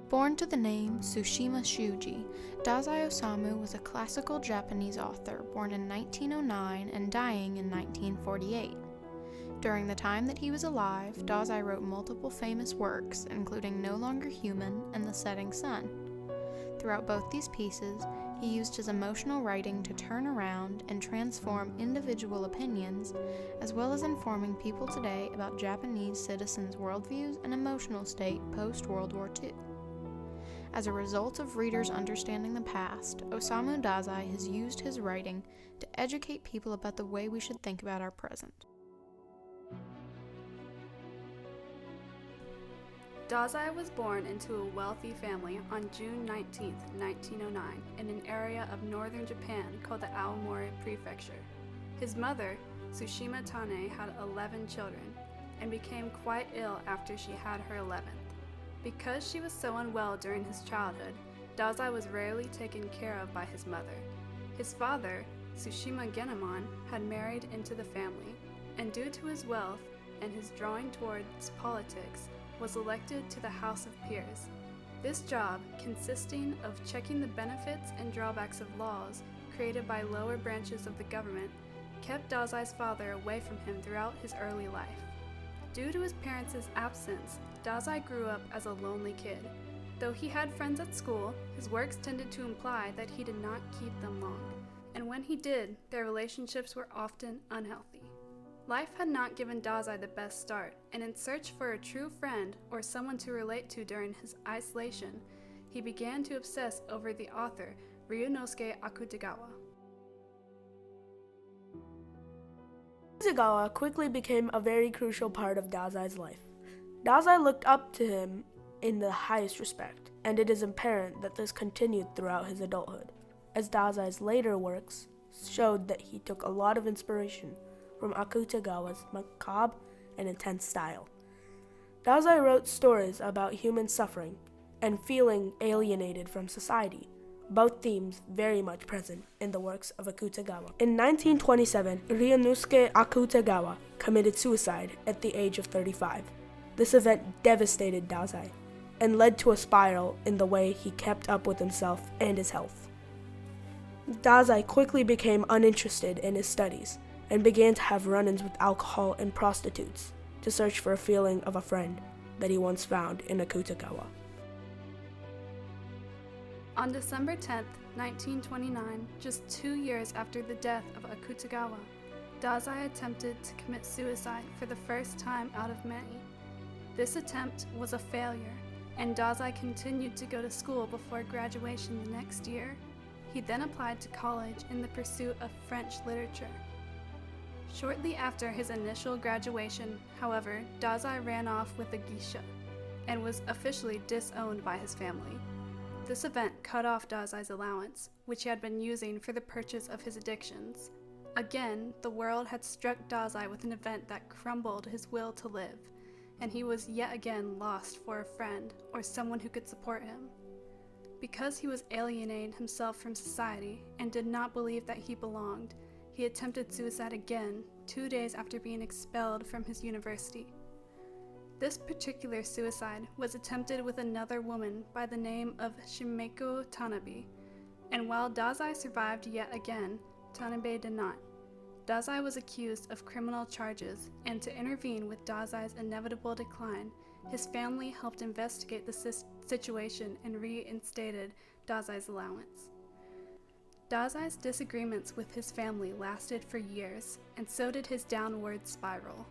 Born to the name Tsushima Shuji, Dazai Osamu was a classical Japanese author born in 1909 and dying in 1948. During the time that he was alive, Dazai wrote multiple famous works, including No Longer Human and The Setting Sun. Throughout both these pieces, he used his emotional writing to turn around and transform individual opinions, as well as informing people today about Japanese citizens' worldviews and emotional state post-World War II. As a result of readers understanding the past, Osamu Dazai has used his writing to educate people about the way we should think about our present. Dazai was born into a wealthy family on June 19, 1909, in an area of northern Japan called the Aomori Prefecture. His mother, Tsushima Tane, had 11 children and became quite ill after she had her 11th. Because she was so unwell during his childhood, Dazai was rarely taken care of by his mother. His father, Tsushima Genomon, had married into the family, and due to his wealth and his drawing towards politics, was elected to the House of Peers. This job, consisting of checking the benefits and drawbacks of laws created by lower branches of the government, kept Dazai's father away from him throughout his early life. Due to his parents' absence, Dazai grew up as a lonely kid. Though he had friends at school, his works tended to imply that he did not keep them long, and when he did, their relationships were often unhealthy. Life had not given Dazai the best start, and in search for a true friend or someone to relate to during his isolation, he began to obsess over the author Ryunosuke Akutagawa. Akutagawa quickly became a very crucial part of Dazai's life. Dazai looked up to him in the highest respect, and it is apparent that this continued throughout his adulthood, as Dazai's later works showed that he took a lot of inspiration from Akutagawa's macabre and intense style. Dazai wrote stories about human suffering and feeling alienated from society, both themes very much present in the works of Akutagawa. In 1927, Ryunosuke Akutagawa committed suicide at the age of 35. This event devastated Dazai and led to a spiral in the way he kept up with himself and his health. Dazai quickly became uninterested in his studies and began to have run-ins with alcohol and prostitutes to search for a feeling of a friend that he once found in Akutagawa. On December 10, 1929, just 2 years after the death of Akutagawa, Dazai attempted to commit suicide for the first time out of many. This attempt was a failure, and Dazai continued to go to school before graduation the next year. He then applied to college in the pursuit of French literature. Shortly after his initial graduation, however, Dazai ran off with a geisha and was officially disowned by his family. This event cut off Dazai's allowance, which he had been using for the purchase of his addictions. Again, the world had struck Dazai with an event that crumbled his will to live, and he was yet again lost for a friend or someone who could support him. Because he was alienating himself from society and did not believe that he belonged, he attempted suicide again 2 days after being expelled from his university. This particular suicide was attempted with another woman by the name of Shimeko Tanabe, and while Dazai survived yet again, Tanabe did not. Dazai was accused of criminal charges, and to intervene with Dazai's inevitable decline, his family helped investigate the situation and reinstated Dazai's allowance. Dazai's disagreements with his family lasted for years, and so did his downward spiral.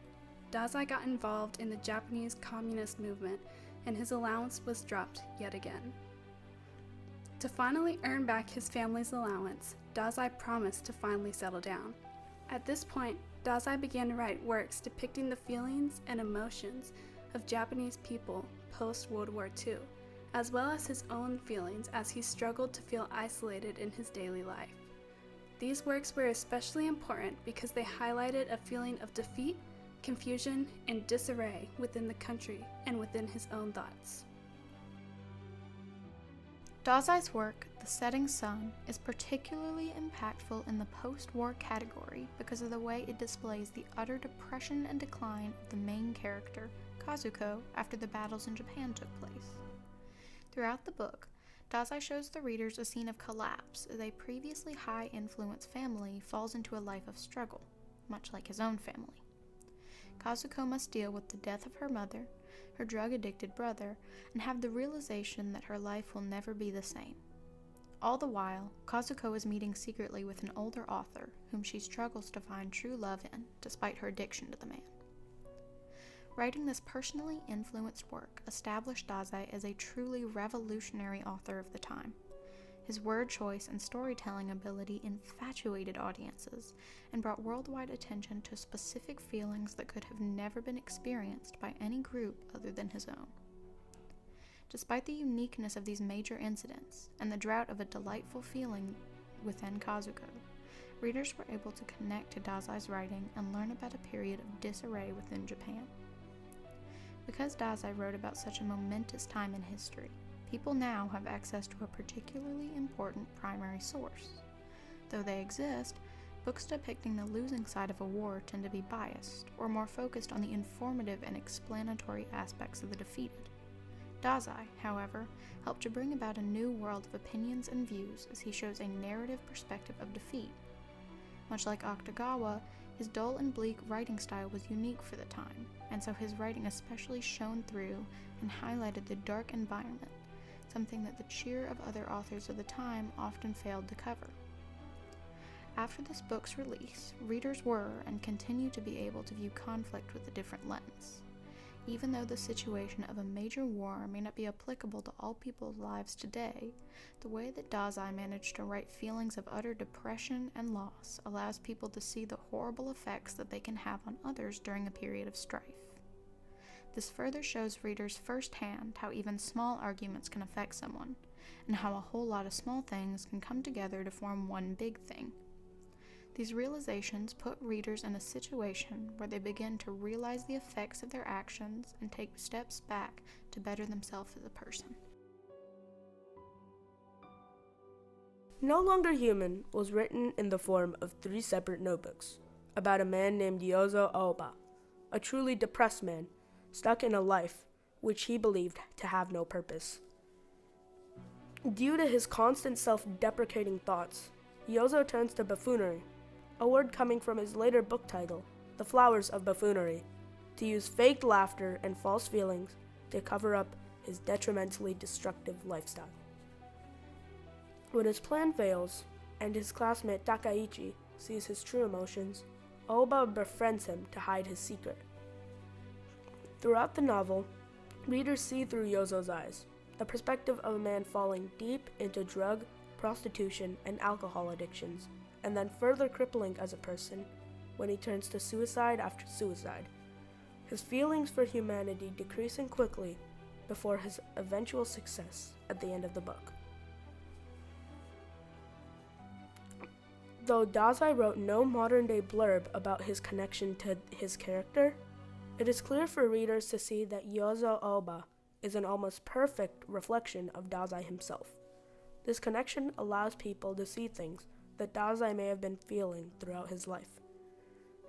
Dazai got involved in the Japanese communist movement, and his allowance was dropped yet again. To finally earn back his family's allowance, Dazai promised to finally settle down. At this point, Dazai began to write works depicting the feelings and emotions of Japanese people post-World War II, as well as his own feelings as he struggled to feel isolated in his daily life. These works were especially important because they highlighted a feeling of defeat, confusion, and disarray within the country and within his own thoughts. Dazai's work, The Setting Sun, is particularly impactful in the post-war category because of the way it displays the utter depression and decline of the main character, Kazuko, after the battles in Japan took place. Throughout the book, Dazai shows the readers a scene of collapse as a previously high-influence family falls into a life of struggle, much like his own family. Kazuko must deal with the death of her mother, her drug-addicted brother, and have the realization that her life will never be the same. All the while, Kazuko is meeting secretly with an older author whom she struggles to find true love in, despite her addiction to the man. Writing this personally influenced work established Dazai as a truly revolutionary author of the time. His word choice and storytelling ability infatuated audiences and brought worldwide attention to specific feelings that could have never been experienced by any group other than his own. Despite the uniqueness of these major incidents and the drought of a delightful feeling within Kazuko, readers were able to connect to Dazai's writing and learn about a period of disarray within Japan. Because Dazai wrote about such a momentous time in history, people now have access to a particularly important primary source. Though they exist, books depicting the losing side of a war tend to be biased, or more focused on the informative and explanatory aspects of the defeated. Dazai, however, helped to bring about a new world of opinions and views as he shows a narrative perspective of defeat. Much like Akutagawa, his dull and bleak writing style was unique for the time, and so his writing especially shone through and highlighted the dark environment, something that the cheer of other authors of the time often failed to cover. After this book's release, readers were and continue to be able to view conflict with a different lens. Even though the situation of a major war may not be applicable to all people's lives today, the way that Dazai managed to write feelings of utter depression and loss allows people to see the horrible effects that they can have on others during a period of strife. This further shows readers firsthand how even small arguments can affect someone, and how a whole lot of small things can come together to form one big thing. These realizations put readers in a situation where they begin to realize the effects of their actions and take steps back to better themselves as a person. No Longer Human was written in the form of 3 separate notebooks about a man named Yozo Aoba, a truly depressed man stuck in a life which he believed to have no purpose. Due to his constant self-deprecating thoughts, Yozo turns to buffoonery, a word coming from his later book title, The Flowers of Buffoonery, to use faked laughter and false feelings to cover up his detrimentally destructive lifestyle. When his plan fails, and his classmate Takaichi sees his true emotions, Aoba befriends him to hide his secret. Throughout the novel, readers see through Yozo's eyes, the perspective of a man falling deep into drug, prostitution, and alcohol addictions, and then further crippling as a person when he turns to suicide after suicide, his feelings for humanity decreasing quickly before his eventual success at the end of the book. Though Dazai wrote no modern-day blurb about his connection to his character, it is clear for readers to see that Yozo Aoba is an almost perfect reflection of Dazai himself. This connection allows people to see things that Dazai may have been feeling throughout his life.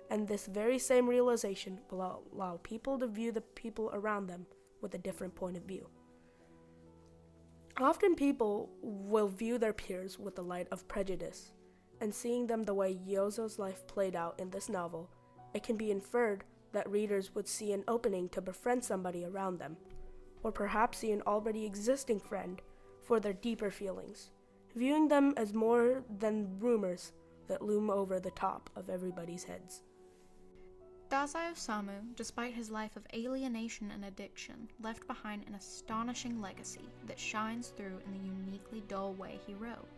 And this very same realization will allow people to view the people around them with a different point of view. Often people will view their peers with the light of prejudice, and seeing them the way Yozo's life played out in this novel, it can be inferred that readers would see an opening to befriend somebody around them, or perhaps see an already existing friend for their deeper feelings, viewing them as more than rumors that loom over the top of everybody's heads. Dazai Osamu, despite his life of alienation and addiction, left behind an astonishing legacy that shines through in the uniquely dull way he wrote.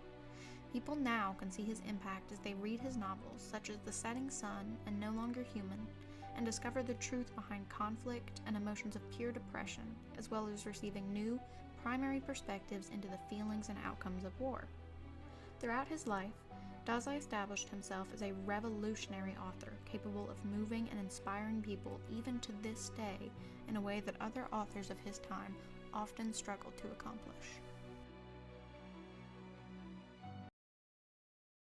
People now can see his impact as they read his novels such as The Setting Sun and No Longer Human, and discover the truth behind conflict and emotions of pure depression, as well as receiving new, primary perspectives into the feelings and outcomes of war. Throughout his life, Dazai established himself as a revolutionary author capable of moving and inspiring people even to this day in a way that other authors of his time often struggled to accomplish.